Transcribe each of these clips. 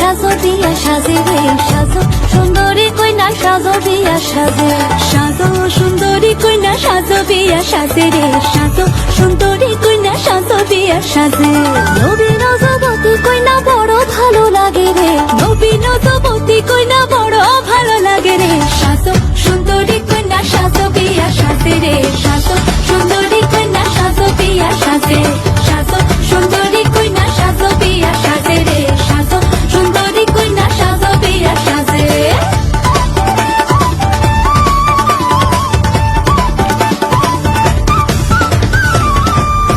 সাজো বিয়া সাজে রে সাজো সুন্দরী কইনা সাজো বিয়া সাজে সাজো সুন্দরী কইনা সাজো বিয়া সাজে রে সাজো সুন্দরী কইনা সাজো বিয়া সাজে নবীন যুবতী কইনা বড় ভালো লাগে রে নবীন যুবতী কইনা বড় ভালো লাগে রে সাজো সুন্দরী কইনা সাজো বিয়া সাজে রে সাজো সুন্দরী কইনা সাজো বিয়া সাজে সাজো সুন্দরী কইনা সাজো বিয়া সাজে রে সাজো সুন্দরী কইনা সাজো বিয়া সাজে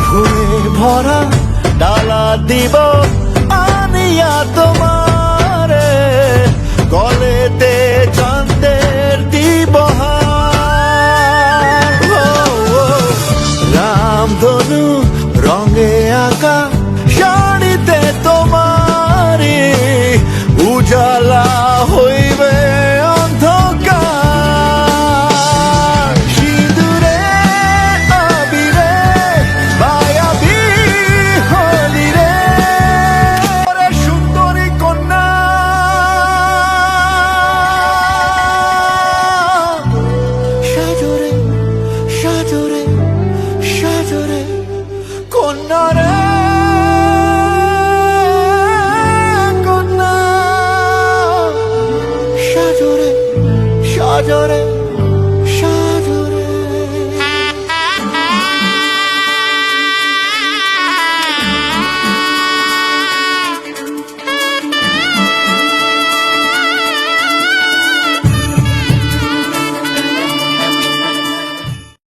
ফুলে ভরা ডালা দিব আনিয়া তোমারে গলেতে চাঁদের দিব রামধনু রঙে আঁকা শাড়িতে তোমারি উজালা হইবে অন্ধকার সিঁদুরে আবিরে মায়াবী হলি রে ওরে সুন্দরী কন্যা সাজরে সাজরে সাজরে কন্যা রে কন্যা সাজরে সাজরে